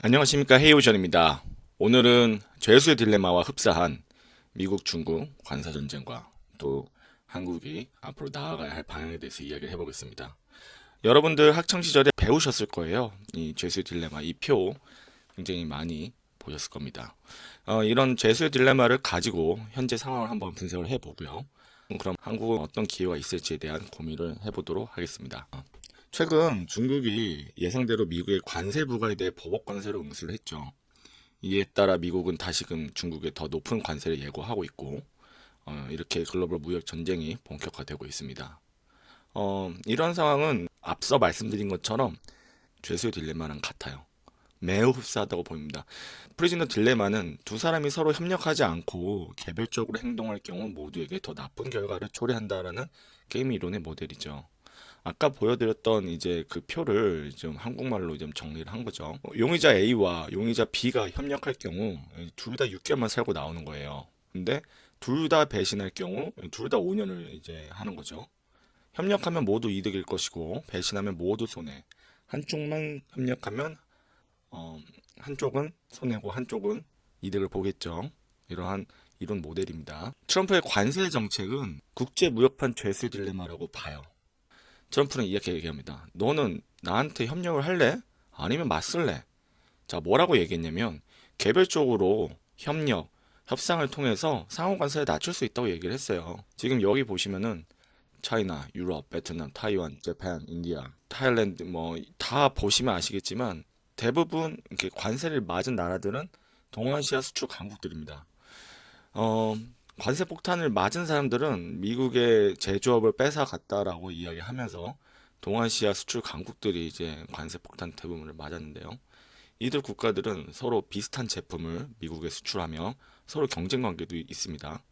안녕하십니까, 헤이오션입니다. 오늘은 죄수의 딜레마와 흡사한 미국, 중국 관사 전쟁과 또 한국이 앞으로 나아가야 할 방향에 대해서 이야기를 해보겠습니다. 여러분들 학창 시절에 배우셨을 거예요. 이 죄수의 딜레마, 이 표 굉장히 많이 보셨을 겁니다. 이런 죄수의 딜레마를 가지고 현재 상황을 한번 분석을 해보고요. 그럼 한국은 어떤 기회가 있을지에 대한 고민을 해보도록 하겠습니다. 최근 중국이 예상대로 미국의 관세 부과에 대해 보복 관세를 응수를 했죠. 이에 따라 미국은 다시금 중국에 더 높은 관세를 예고하고 있고, 이렇게 글로벌 무역 전쟁이 본격화되고 있습니다. 이런 상황은 앞서 말씀드린 것처럼 죄수의 딜레마랑 같아요. 매우 흡사하다고 보입니다. 프리즈너 딜레마는 두 사람이 서로 협력하지 않고 개별적으로 행동할 경우 모두에게 더 나쁜 결과를 초래한다라는 게임 이론의 모델이죠. 아까 보여드렸던 이제 그 표를 좀 한국말로 좀 정리를 한 거죠. 용의자 A와 용의자 B가 협력할 경우 둘 다 6개월만 살고 나오는 거예요. 근데 둘 다 배신할 경우 둘 다 5년을 이제 하는 거죠. 협력하면 모두 이득일 것이고 배신하면 모두 손해. 한쪽만 협력하면 한쪽은 손해고 한쪽은 이득을 보겠죠. 이러한 이론 모델입니다. 트럼프의 관세 정책은 국제무역판 죄수 딜레마라고 봐요. 트럼프는 이렇게 얘기합니다. 너는 나한테 협력을 할래? 아니면 맞설래? 자, 뭐라고 얘기했냐면 개별적으로 협력, 협상을 통해서 상호 관세를 낮출 수 있다고 얘기를 했어요. 지금 여기 보시면은 차이나, 유럽, 베트남, 타이완, 재팬, 인디아, 타일랜드 뭐 다 보시면 아시겠지만 대부분 이렇게 관세를 맞은 나라들은 동아시아 수출 강국들입니다. 어, 관세 폭탄을 맞은 사람들은 미국의 제조업을 뺏어갔다라고 이야기하면서 동아시아 수출 강국들이 이제 관세 폭탄 대부분을 맞았는데요. 이들 국가들은 서로 비슷한 제품을 미국에 수출하며 서로 경쟁 관계도 있습니다.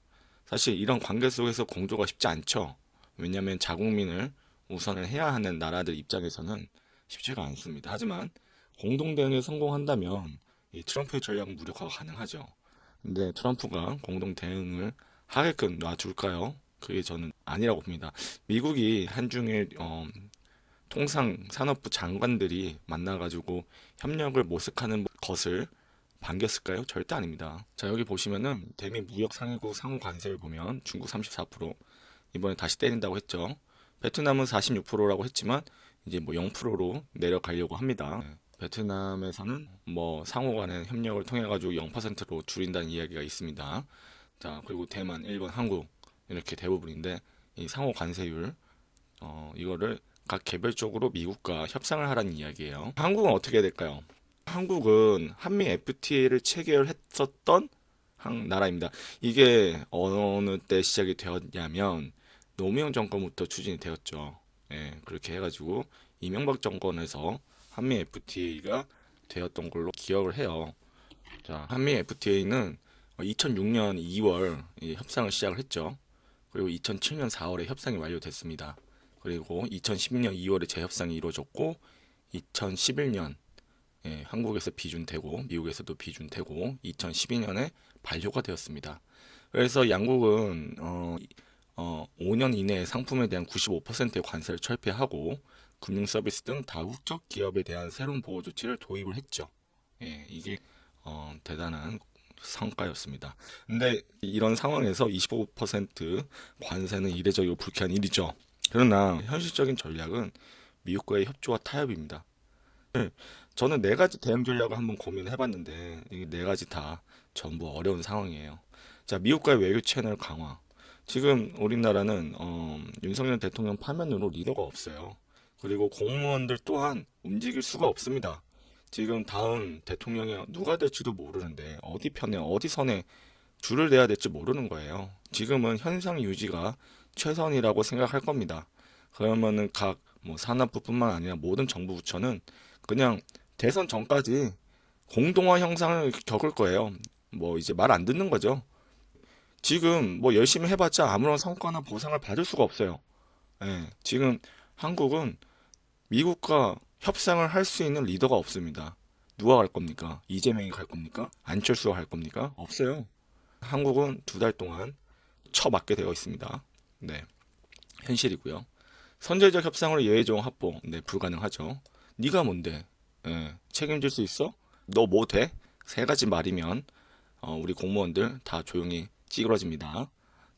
사실 이런 관계 속에서 공조가 쉽지 않죠. 왜냐하면 자국민을 우선을 해야 하는 나라들 입장에서는 쉽지가 않습니다. 하지만 공동 대응에 성공한다면 이 트럼프의 전략은 무력화가 가능하죠. 근데 트럼프가 공동 대응을 하게끔 놔둘까요? 그게 저는 아니라고 봅니다. 미국이 한중일 통상산업부 장관들이 만나가지고 협력을 모색하는 것을 반겼을까요? 절대 아닙니다. 자, 여기 보시면은 대미 무역 상회국 상호 관세를 보면 중국 34%, 이번에 다시 때린다고 했죠. 베트남은 46%라고 했지만 이제 뭐 0%로 내려가려고 합니다. 베트남에서는 뭐 상호 간의 협력을 통해 가지고 0%로 줄인다는 이야기가 있습니다. 자, 그리고 대만, 일본, 한국 이렇게 대부분인데 이 상호 관세율 이거를 각 개별적으로 미국과 협상을 하라는 이야기예요. 한국은 어떻게 해야 될까요? 한국은 한미 FTA를 체결했었던 한 나라입니다. 이게 어느 때 시작이 되었냐면 노무현 정권부터 추진이 되었죠. 예, 그렇게 해가지고 이명박 정권에서 한미 FTA가 되었던 걸로 기억을 해요. 자, 한미 FTA는 2006년 2월 협상을 시작을 했죠. 그리고 2007년 4월에 협상이 완료됐습니다. 그리고 2012년 2월에 재협상이 이루어졌고 2011년 한국에서 비준되고 미국에서도 비준되고 2012년에 반려가 되었습니다. 그래서 양국은 5년 이내에 상품에 대한 95%의 관세를 철폐하고 금융 서비스 등 다국적 기업에 대한 새로운 보호 조치를 도입을 했죠. 예, 이게 대단한 성과였습니다. 근데 이런 상황에서 25% 관세는 이례적이고 불쾌한 일이죠. 그러나 현실적인 전략은 미국과의 협조와 타협입니다. 네, 저는 네 가지 대응 전략을 한번 고민을 해봤는데 이 네 가지 다 전부 어려운 상황이에요. 자, 미국과의 외교 채널 강화. 지금 우리나라는 윤석열 대통령 파면으로 리더가 없어요. 그리고 공무원들 또한 움직일 수가 없습니다. 지금 다음 대통령이 누가 될지도 모르는데 어디 편에 어디 선에 줄을 내야 될지 모르는 거예요. 지금은 현상 유지가 최선이라고 생각할 겁니다. 그러면은 각 뭐 산업부뿐만 아니라 모든 정부 부처는 그냥 대선 전까지 공동화 형상을 겪을 거예요. 뭐 이제 말 안 듣는 거죠. 지금 뭐 열심히 해봤자 아무런 성과나 보상을 받을 수가 없어요. 예, 지금 한국은 미국과 협상을 할 수 있는 리더가 없습니다. 누가 갈 겁니까? 이재명이 갈 겁니까? 안철수가 갈 겁니까? 없어요. 한국은 두 달 동안 처맞게 되어 있습니다. 네, 현실이고요. 선제적 협상으로 예외 조항 확보, 네, 불가능하죠. 네가 뭔데? 예, 책임질 수 있어? 너 뭐 돼? 세 가지 말이면 우리 공무원들 다 조용히 찌그러집니다.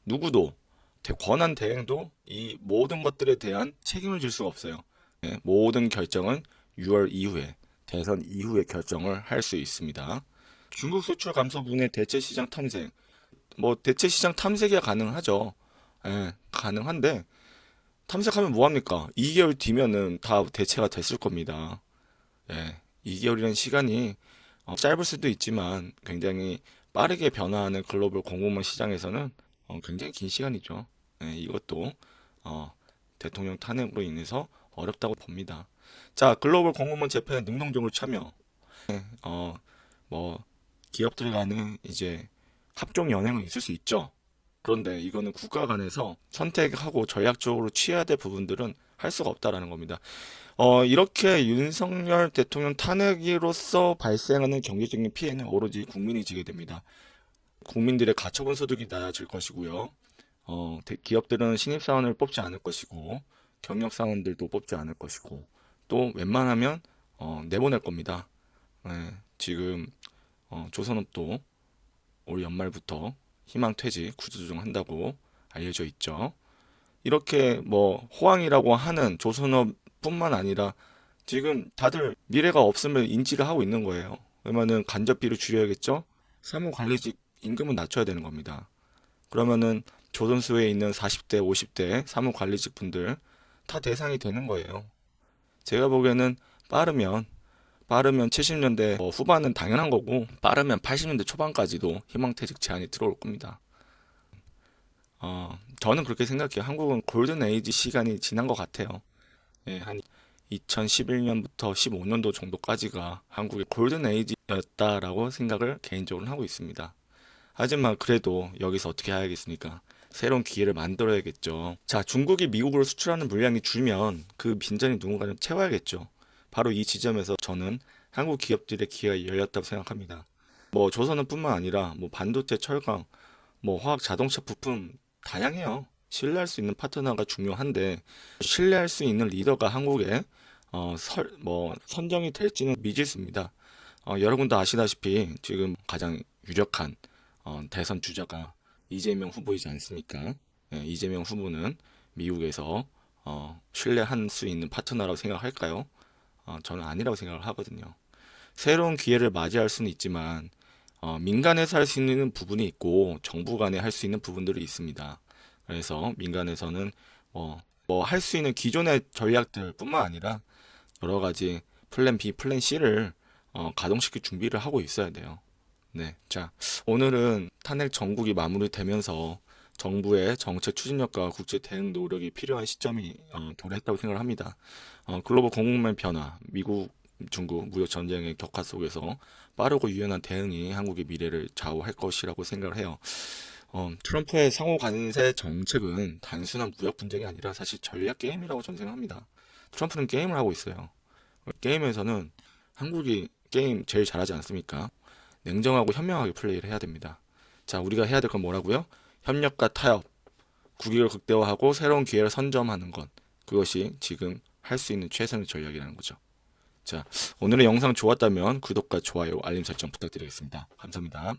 누구도 권한 대행도 이 모든 것들에 대한 책임을 질 수가 없어요. 네, 모든 결정은 6월 이후에 대선 이후에 결정을 할 수 있습니다. 중국 수출 감소분의 대체 시장 탐색. 뭐 대체 시장 탐색이야 가능하죠. 예, 가능한데 탐색하면 뭐 합니까? 2개월 뒤면은 다 대체가 됐을 겁니다. 예, 2개월이라는 시간이 짧을 수도 있지만 굉장히 빠르게 변화하는 글로벌 공급망 시장에서는 굉장히 긴 시간이죠. 예, 이것도 대통령 탄핵으로 인해서 어렵다고 봅니다. 자, 글로벌 공급망 재팬에 능동적으로 참여. 예, 뭐 기업들 간에 이제 합종 연행은 있을 수 있죠. 그런데 이거는 국가 간에서 선택하고 전략적으로 취해야 될 부분들은 할 수가 없다라는 겁니다. 이렇게 윤석열 대통령 탄핵으로서 발생하는 경제적인 피해는 오로지 국민이 지게 됩니다. 국민들의 가처분 소득이 낮아질 것이고요. 기업들은 신입사원을 뽑지 않을 것이고, 경력사원들도 뽑지 않을 것이고, 또 웬만하면 내보낼 겁니다. 네, 지금 조선업도 올 연말부터 희망퇴직 구조조정한다고 알려져 있죠. 이렇게 뭐 호황이라고 하는 조선업뿐만 아니라 지금 다들 미래가 없음을 인지를 하고 있는 거예요. 그러면은 간접비를 줄여야겠죠? 사무관리직 임금은 낮춰야 되는 겁니다. 그러면은 조선소에 있는 40대, 50대 사무관리직 분들 다 대상이 되는 거예요. 제가 보기에는 빠르면 70년대 후반은 당연한 거고 빠르면 80년대 초반까지도 희망퇴직 제한이 들어올 겁니다. 저는 그렇게 생각해요. 한국은 골든 에이지 시간이 지난 것 같아요. 예, 한 2011년부터 15년도 정도까지가 한국의 골든 에이지였다라고 생각을 개인적으로 하고 있습니다. 하지만 그래도 여기서 어떻게 해야겠습니까? 새로운 기회를 만들어야겠죠. 자, 중국이 미국으로 수출하는 물량이 줄면 그 빈자리 누군가는 채워야겠죠. 바로 이 지점에서 저는 한국 기업들의 기회가 열렸다고 생각합니다. 뭐 조선업뿐만 아니라 뭐 반도체, 철강, 뭐 화학, 자동차 부품 다양해요. 신뢰할 수 있는 파트너가 중요한데 신뢰할 수 있는 리더가 한국에 선정이 될지는 미지수입니다. 여러분도 아시다시피 지금 가장 유력한 대선 주자가 이재명 후보이지 않습니까? 예, 이재명 후보는 미국에서 신뢰할 수 있는 파트너라고 생각할까요? 저는 아니라고 생각을 하거든요. 새로운 기회를 맞이할 수는 있지만 민간에서 할 수 있는 부분이 있고 정부 간에 할 수 있는 부분들이 있습니다. 그래서 민간에서는 할 수 있는 기존의 전략들뿐만 아니라 여러 가지 플랜 B, 플랜 C를 가동시킬 준비를 하고 있어야 돼요. 네, 자, 오늘은 탄핵 정국이 마무리되면서 정부의 정책 추진력과 국제 대응 노력이 필요한 시점이 도래했다고 생각을 합니다. 글로벌 공급망 변화, 미국, 중국 무역 전쟁의 격화 속에서 빠르고 유연한 대응이 한국의 미래를 좌우할 것이라고 생각을 해요. 트럼프의 상호 관세 정책은 단순한 무역 분쟁이 아니라 사실 전략 게임이라고 저는 생각합니다. 트럼프는 게임을 하고 있어요. 게임에서는 한국이 게임 제일 잘하지 않습니까? 냉정하고 현명하게 플레이를 해야 됩니다. 자, 우리가 해야 될 건 뭐라고요? 협력과 타협, 국익을 극대화하고 새로운 기회를 선점하는 것. 그것이 지금 할 수 있는 최선의 전략이라는 거죠. 자, 오늘의 영상 좋았다면 구독과 좋아요, 알림 설정 부탁드리겠습니다. 감사합니다.